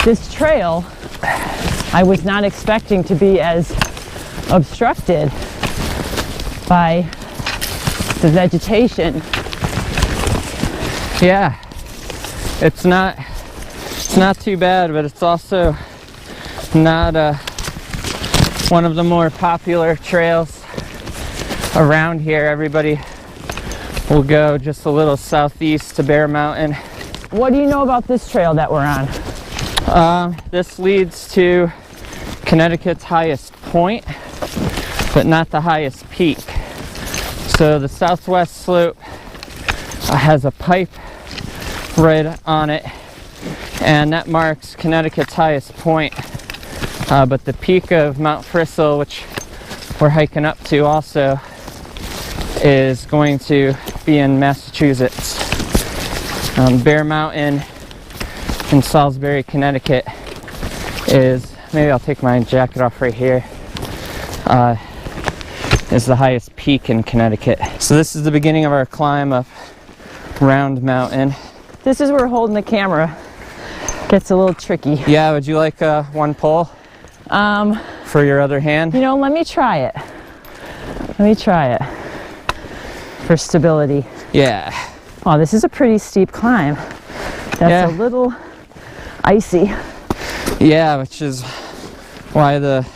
this trail, I was not expecting to be as obstructed by the vegetation. Yeah, it's not too bad, but it's also not one of the more popular trails around here. Everybody will go just a little southeast to Bear Mountain. What do you know about this trail that we're on? This leads to Connecticut's highest point, but not the highest peak. So the southwest slope has a pipe right on it, and that marks Connecticut's highest point. But the peak of Mt Frissell, which we're hiking up to also, is going to be in Massachusetts. Bear Mountain in Salisbury, Connecticut is, maybe I'll take my jacket off right here, is the highest peak in Connecticut. So this is the beginning of our climb up Round Mountain. This is where holding the camera gets a little tricky. Yeah, would you like one pull for your other hand? You know, let me try it. Let me try it for stability. Yeah. Oh, this is a pretty steep climb. That's a little icy. Yeah, which is why the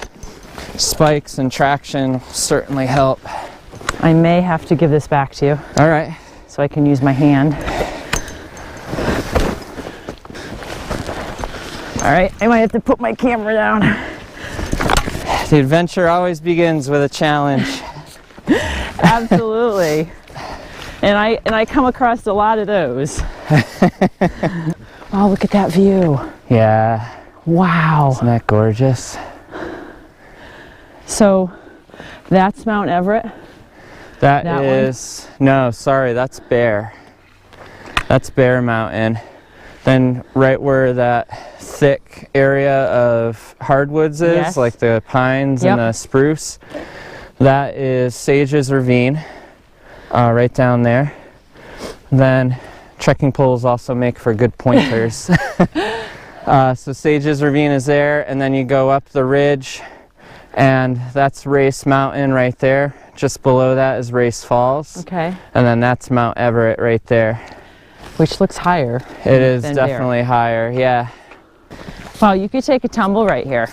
spikes and traction certainly help. I may have to give this back to you. All right. So I can use my hand. All right, I might have to put my camera down. The adventure always begins with a challenge. Absolutely. And I come across a lot of those. Oh, look at that view. Yeah. Wow. Isn't that gorgeous? So that's Mount Everett? That is, no, sorry, that's Bear. That's Bear Mountain. Then right where that thick area of hardwoods is, yes, like the pines and the spruce, that is Sage's Ravine, right down there. Then trekking poles also make for good pointers. So Sage's Ravine is there, and then you go up the ridge, and that's Race Mountain right there. Just below that is Race Falls. Okay. And then that's Mount Everett right there. Which looks higher. It is definitely higher, yeah. Wow, you could take a tumble right here.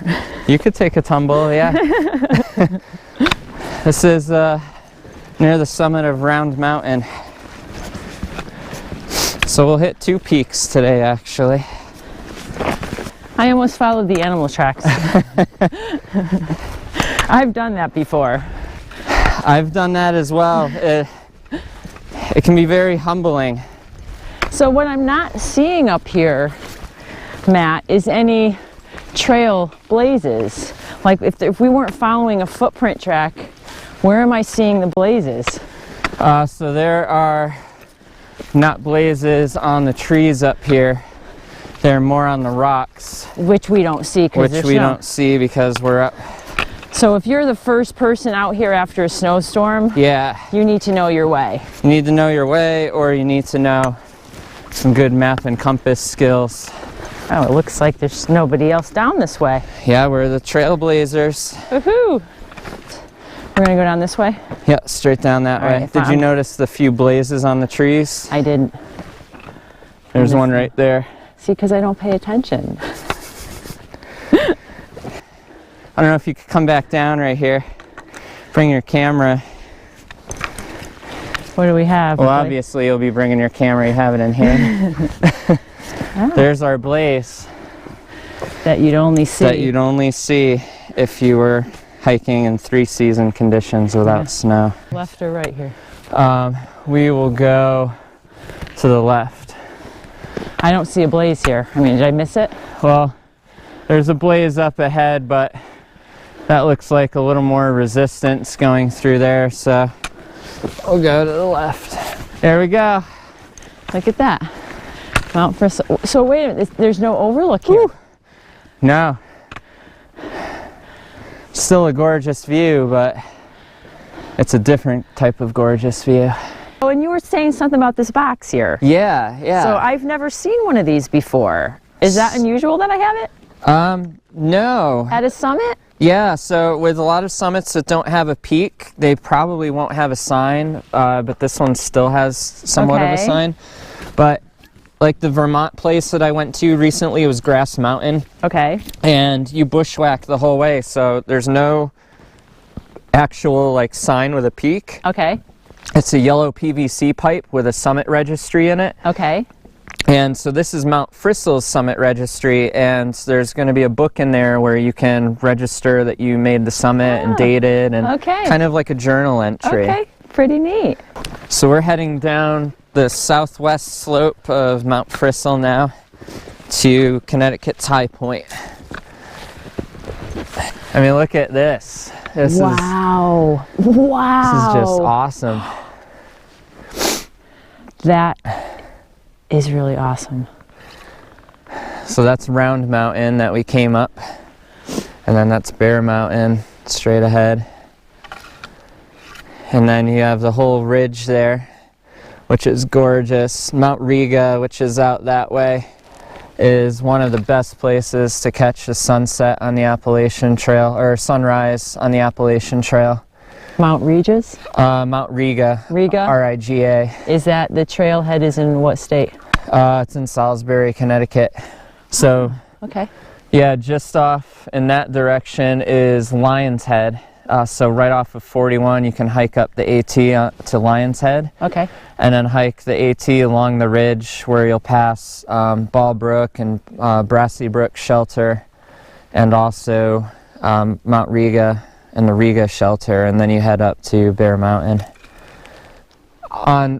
You could take a tumble, yeah. This is near the summit of Round Mountain. So we'll hit 2 peaks today, actually. I almost followed the animal tracks. I've done that before. I've done that as well. It can be very humbling. So what I'm not seeing up here, Matt, is any trail blazes. Like if we weren't following a footprint track, where am I seeing the blazes? So there are not blazes on the trees up here. They're more on the rocks. Which we don't see because Which we don't see because we're up. So if you're the first person out here after a snowstorm, yeah, you need to know your way. You need to know your way, or you need to know some good map and compass skills. Oh, it looks like there's nobody else down this way. Yeah, we're the trailblazers. Woohoo! We're gonna go down this way? Yeah, straight down that way. Did you notice the few blazes on the trees? I didn't. There's one right there. See, because I don't pay attention. I don't know if you could come back down right here. Bring your camera. What do we have? Well, obviously you'll be bringing your camera. You have it in hand. Oh. There's our blaze. That you'd only see. That you'd only see if you were hiking in 3-season conditions without snow. Left or right here? We will go to the left. I don't see a blaze here. I mean, did I miss it? Well, there's a blaze up ahead, but that looks like a little more resistance going through there, so we'll go to the left. There we go. Look at that. Mount Frissell. So wait a minute, there's no overlook here? Woo. No. Still a gorgeous view, but it's a different type of gorgeous view. Oh, and you were saying something about this box here. Yeah, yeah. So I've never seen one of these before. Is that unusual that I have it No. at a summit? Yeah, so with a lot of summits that don't have a peak, they probably won't have a sign, but this one still has somewhat of a Okay. sign. But like the Vermont place that I went to recently was Grass Mountain, Okay. and you bushwhack the whole way, so there's no actual like sign with a peak. Okay. It's a yellow PVC pipe with a summit registry in it. Okay. And so this is Mt Frissell's summit registry, and there's going to be a book in there where you can register that you made the summit and date it, and Okay. kind of like a journal entry. Okay. Pretty neat. So we're heading down the southwest slope of Mt Frissell now to Connecticut's high point. I mean, look at this. This Wow. is just awesome. That is really awesome. So that's Round Mountain that we came up, and then that's Bear Mountain straight ahead. And then you have the whole ridge there, which is gorgeous. Mount Riga, which is out that way, is one of the best places to catch the sunset on the Appalachian Trail, or sunrise on the Appalachian Trail. Mount Regis? Mount Riga. Riga? R-I-G-A. Is that the trailhead is in what state? It's in Salisbury, Connecticut. So, Okay. yeah, just off in that direction is Lion's Head. So right off of 41, you can hike up the AT to Lion's Head, Okay. and then hike the AT along the ridge where you'll pass Ball Brook and Brassy Brook Shelter, and also Mount Riga and the Riga Shelter, and then you head up to Bear Mountain.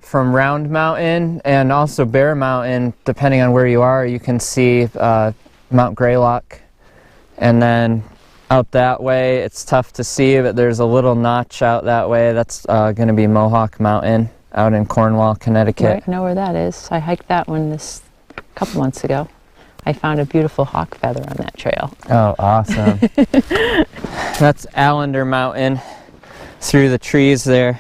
From Round Mountain and also Bear Mountain, depending on where you are, you can see Mount Greylock, and then out that way it's tough to see, but there's a little notch out that way. That's going to be Mohawk Mountain out in Cornwall, Connecticut. Right, I know where that is. I hiked that one this couple months ago. I found a beautiful hawk feather on that trail. Oh, awesome. That's Allender Mountain through the trees there.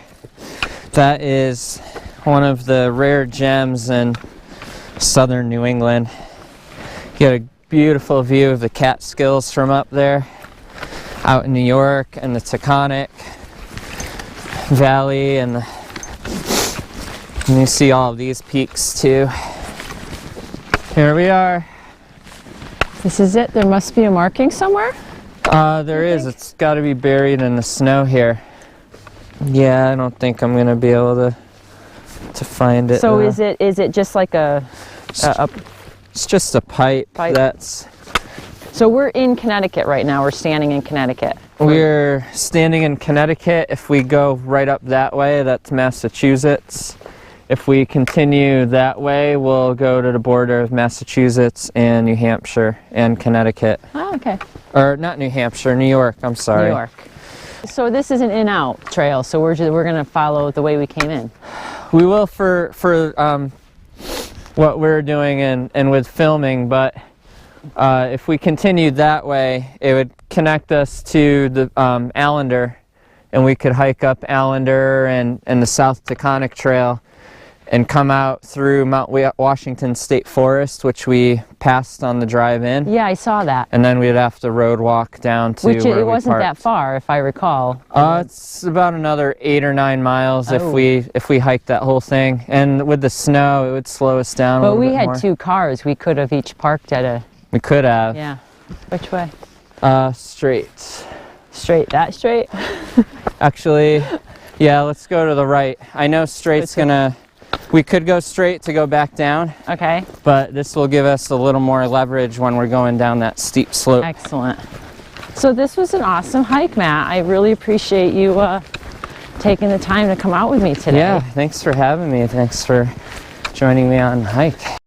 That is one of the rare gems in southern New England. You get a beautiful view of the Catskills from up there, out in New York, and the Taconic Valley, and you see all of these peaks too. Here we are. This is it? There must be a marking somewhere? There is. It's got to be buried in the snow here. Yeah, I don't think I'm gonna be able to find it. So is it just like a It's just a pipe. That's. So we're in Connecticut right now. We're standing in Connecticut. We're standing in Connecticut. If we go right up that way, that's Massachusetts. If we continue that way, we'll go to the border of Massachusetts and New Hampshire and Connecticut. Oh, okay. Or not New Hampshire, New York. I'm sorry. New York. So this is an in-out trail. So we're gonna follow the way we came in. We will for what we're doing and with filming, but if we continued that way, it would connect us to the Allender, and we could hike up Allender and the South Taconic Trail and come out through Mount Washington State Forest, which we passed on the drive in. Yeah, I saw that. And then we'd have to road walk down to Which where it we wasn't parked. that far, if I recall. It's about another 8 or 9 miles Oh. if we hiked that whole thing. And with the snow, it would slow us down a But little we bit had more. 2 cars. We could have each parked at a. We could have. Yeah. Which way? Straight. Straight. That straight? Actually, yeah, let's go to the right. I know straight's gonna. We could go straight to go back down, Okay. but this will give us a little more leverage when we're going down that steep slope. Excellent. So this was an awesome hike, Matt. I really appreciate you taking the time to come out with me today. Yeah, thanks for having me. Thanks for joining me on the hike.